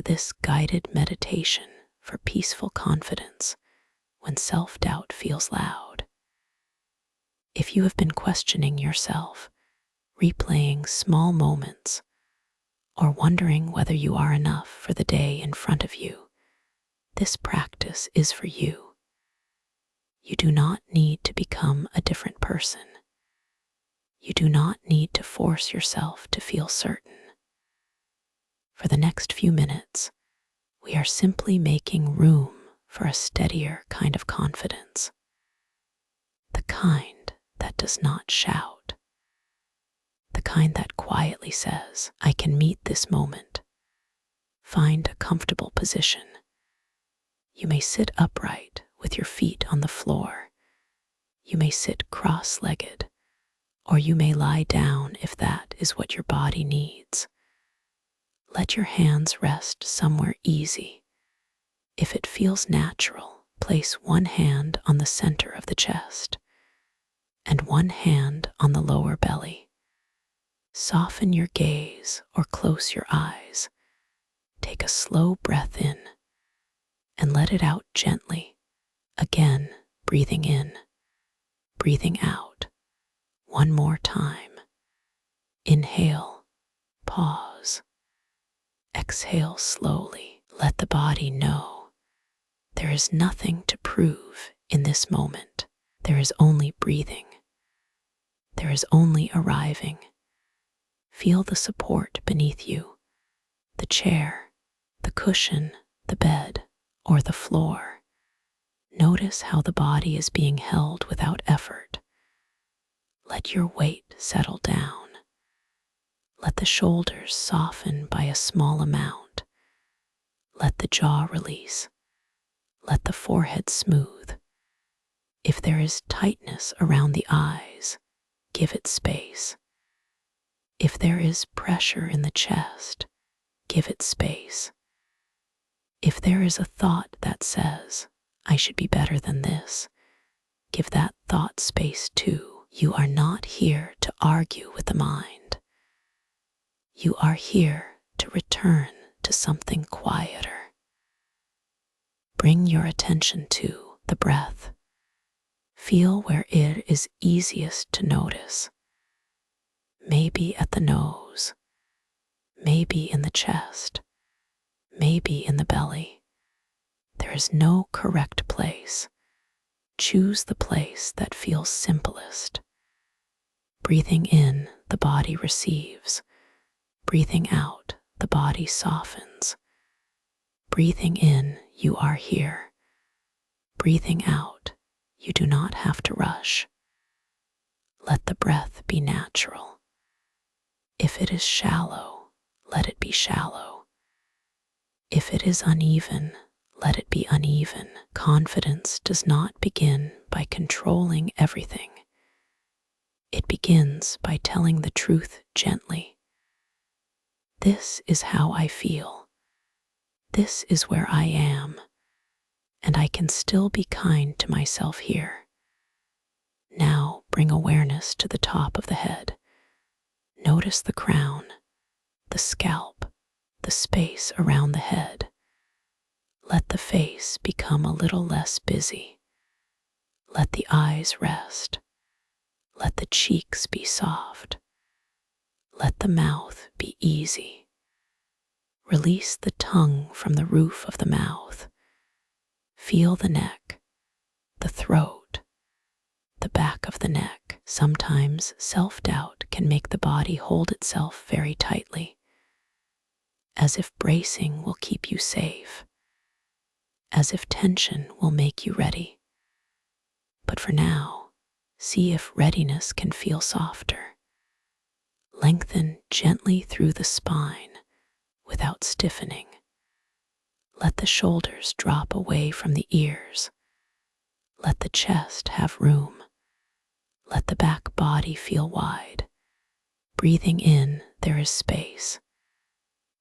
this guided meditation for peaceful confidence when self-doubt feels loud. If you have been questioning yourself, replaying small moments, or wondering whether you are enough for the day in front of you, this practice is for you. You do not need to become a different person. You do not need to force yourself to feel certain. For the next few minutes, we are simply making room for a steadier kind of confidence, the kind that does not shout, the kind that quietly says, I can meet this moment. Find a comfortable position. You may sit upright with your feet on the floor. You may sit cross-legged, or you may lie down if that is what your body needs. Let your hands rest somewhere easy. If it feels natural, place one hand on the center of the chest and one hand on the lower belly. Soften your gaze or close your eyes. Take a slow breath in and let it out gently. Again, breathing in, breathing out. One more time. Inhale, pause. Exhale slowly. Let the body know there is nothing to prove in this moment. There is only breathing. There is only arriving. Feel the support beneath you, the chair, the cushion, the bed, or the floor. Notice how the body is being held without effort. Let your weight settle down. Let the shoulders soften by a small amount. Let the jaw release. Let the forehead smooth. If there is tightness around the eyes, give it space. If there is pressure in the chest, give it space. If there is a thought that says, I should be better than this, give that thought space too. You are not here to argue with the mind. You are here to return to something quieter. Bring your attention to the breath. Feel where it is easiest to notice. Maybe at the nose, maybe in the chest, maybe in the belly. There is no correct place. Choose the place that feels simplest. Breathing in, the body receives. Breathing out, the body softens. Breathing in, you are here. Breathing out, you do not have to rush. Let the breath be natural. If it is shallow, let it be shallow. If it is uneven, let it be uneven. Confidence does not begin by controlling everything. It begins by telling the truth gently. This is how I feel. This is where I am, and I can still be kind to myself here. Now bring awareness to the top of the head. Notice the crown, the scalp, the space around the head. Let the face become a little less busy. Let the eyes rest. Let the cheeks be soft. Let the mouth be easy. Release the tongue from the roof of the mouth. Feel the neck, the throat, the back of the neck. Sometimes self-doubt can make the body hold itself very tightly, as if bracing will keep you safe, as if tension will make you ready. But for now, see if readiness can feel softer. Lengthen gently through the spine without stiffening. Let the shoulders drop away from the ears. Let the chest have room. Let the back body feel wide. Breathing in, there is space.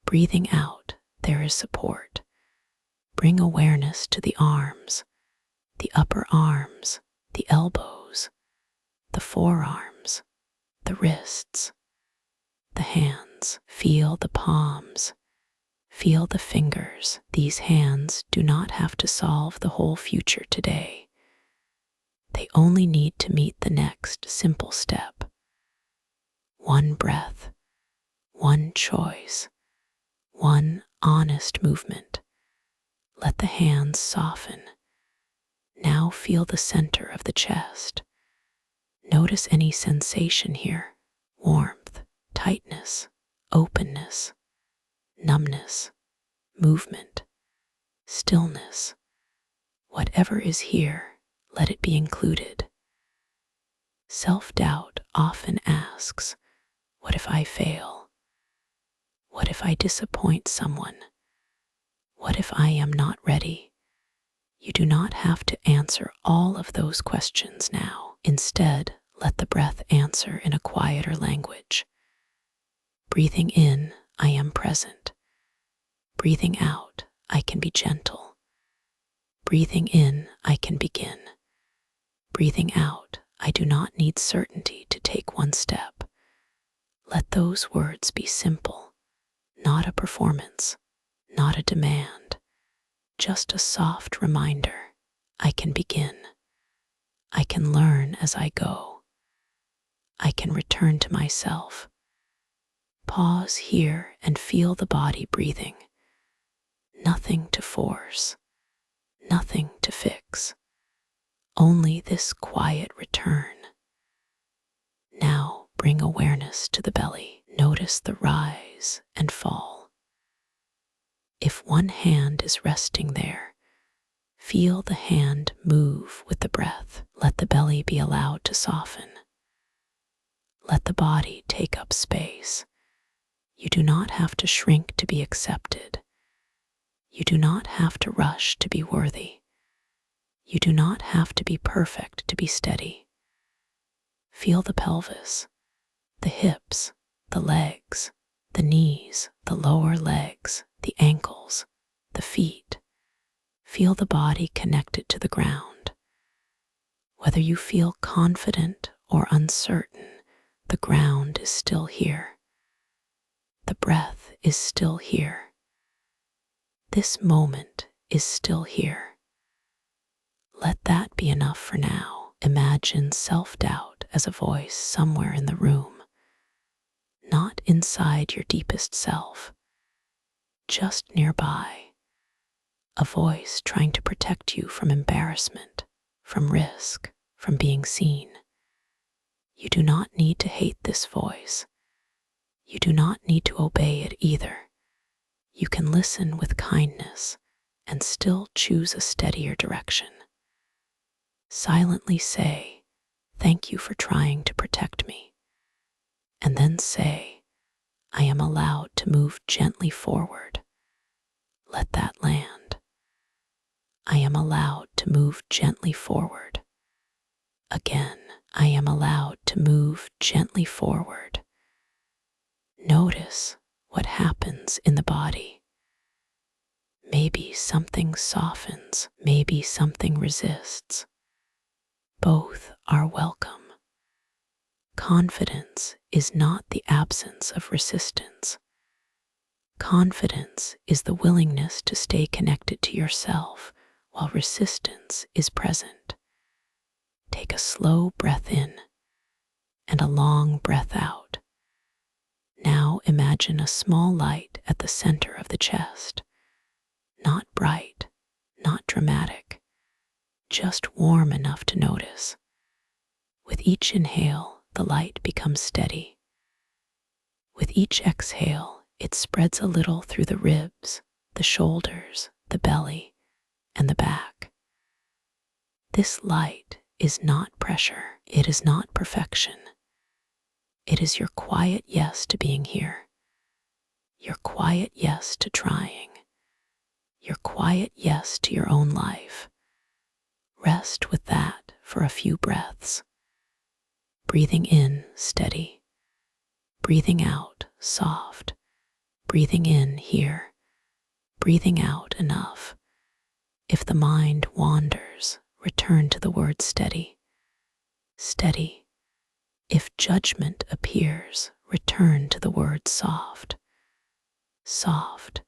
Breathing out, there is support. Bring awareness to the arms, the upper arms, the elbows, the forearms, the wrists, the hands. Feel the palms. Feel the fingers. These hands do not have to solve the whole future today. They only need to meet the next simple step. One breath, one choice, one honest movement. Let the hands soften. Now feel the center of the chest. Notice any sensation here: warmth, tightness, openness, numbness, movement, stillness. Whatever is here, let it be included. Self-doubt often asks, what if I fail? What if I disappoint someone? What if I am not ready? You do not have to answer all of those questions now. Instead, let the breath answer in a quieter language. Breathing in, I am present. Breathing out, I can be gentle. Breathing in, I can begin. Breathing out, I do not need certainty to take one step. Let those words be simple, not a performance, not a demand, just a soft reminder. I can begin. I can learn as I go. I can return to myself. Pause here and feel the body breathing. Nothing to force, nothing to fix, only this quiet return. Now bring awareness to the belly. Notice the rise and fall. If one hand is resting there, feel the hand move with the breath. Let the belly be allowed to soften. Let the body take up space. You do not have to shrink to be accepted. You do not have to rush to be worthy. You do not have to be perfect to be steady. Feel the pelvis, the hips, the legs, the knees, the lower legs, the ankles, the feet. Feel the body connected to the ground. Whether you feel confident or uncertain, the ground is still here. The breath is still here. This moment is still here. Let that be enough for now. Imagine self-doubt as a voice somewhere in the room, not inside your deepest self, just nearby. A voice trying to protect you from embarrassment, from risk, from being seen. You do not need to hate this voice. You do not need to obey it either. You can listen with kindness and still choose a steadier direction. Silently say, "Thank you for trying to protect me." And then say, "I am allowed to move gently forward." Let that land. I am allowed to move gently forward. Again, I am allowed to move gently forward. Notice what happens in the body. Maybe something softens, maybe something resists. Both are welcome. Confidence is not the absence of resistance. Confidence is the willingness to stay connected to yourself while resistance is present. Take a slow breath in and a long breath out. Now imagine a small light at the center of the chest. Not bright, not dramatic, just warm enough to notice. With each inhale, the light becomes steady. With each exhale, it spreads a little through the ribs, the shoulders, the belly, and the back. This light is not pressure. It is not perfection. It is your quiet yes to being here. Your quiet yes to trying. Your quiet yes to your own life. Rest with that for a few breaths. Breathing in, steady. Breathing out, soft. Breathing in, here. Breathing out, enough. If the mind wanders, return to the word steady. Steady. If judgment appears, return to the word soft. Soft.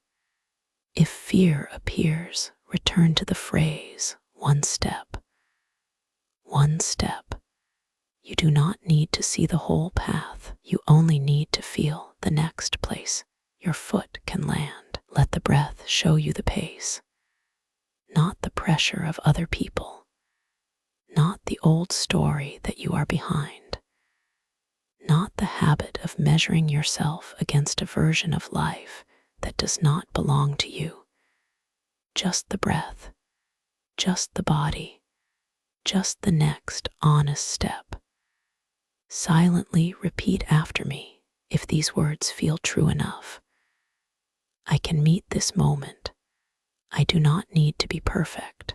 fear appears, return to the phrase, one step. One step. You do not need to see the whole path. You only need to feel the next place your foot can land. Let the breath show you the pace, not the pressure of other people, not the old story that you are behind, not the habit of measuring yourself against a version of life that does not belong to you. Just the breath, just the body, just the next honest step. Silently repeat after me if these words feel true enough. I can meet this moment. I do not need to be perfect.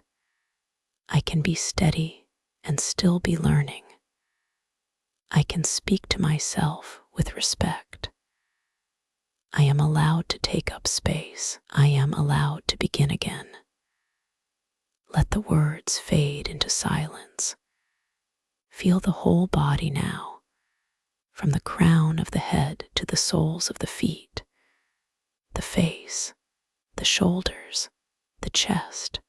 I can be steady and still be learning. I can speak to myself with respect. I am allowed to take up space. I am allowed to begin again. Let the words fade into silence. Feel the whole body now, from the crown of the head to the soles of the feet, the face, the shoulders, the chest,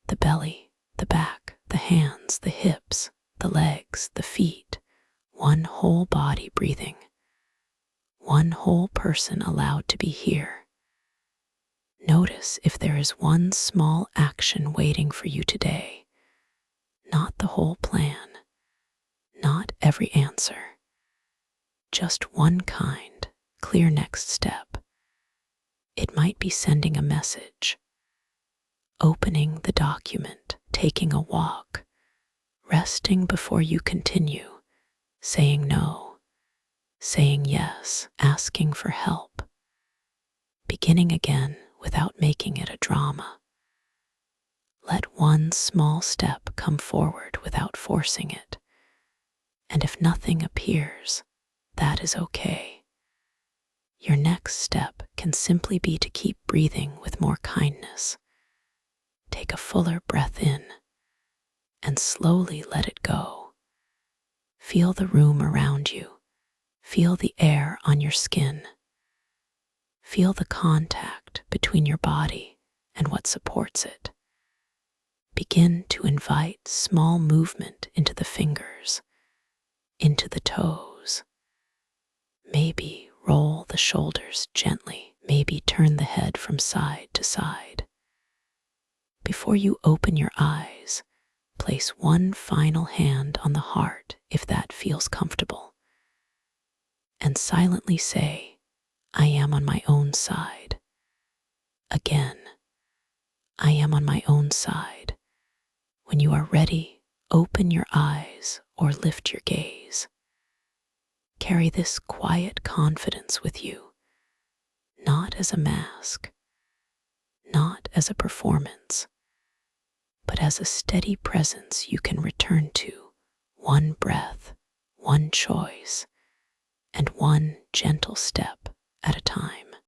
the belly, the back, the hands, the hips, the legs, the feet. One whole body breathing. One whole person allowed to be here. Notice if there is one small action waiting for you today. Not the whole plan, not every answer. Just one kind, clear next step. It might be sending a message, opening the document, taking a walk, resting before you continue, saying no, saying yes, asking for help, beginning again without making it a drama. Let one small step come forward without forcing it. And if nothing appears, that is okay. Your next step can simply be to keep breathing with more kindness. Take a fuller breath in and slowly let it go. Feel the room around you. Feel the air on your skin. Feel the contact between your body and what supports it. Begin to invite small movement into the fingers, into the toes. Maybe roll the shoulders gently. Maybe turn the head from side to side. Before you open your eyes, place one final hand on the heart if that feels comfortable. And silently say, I am on my own side. Again, I am on my own side. When you are ready, open your eyes or lift your gaze. Carry this quiet confidence with you, not as a mask, not as a performance, but as a steady presence you can return to, one breath, one choice, and one gentle step at a time.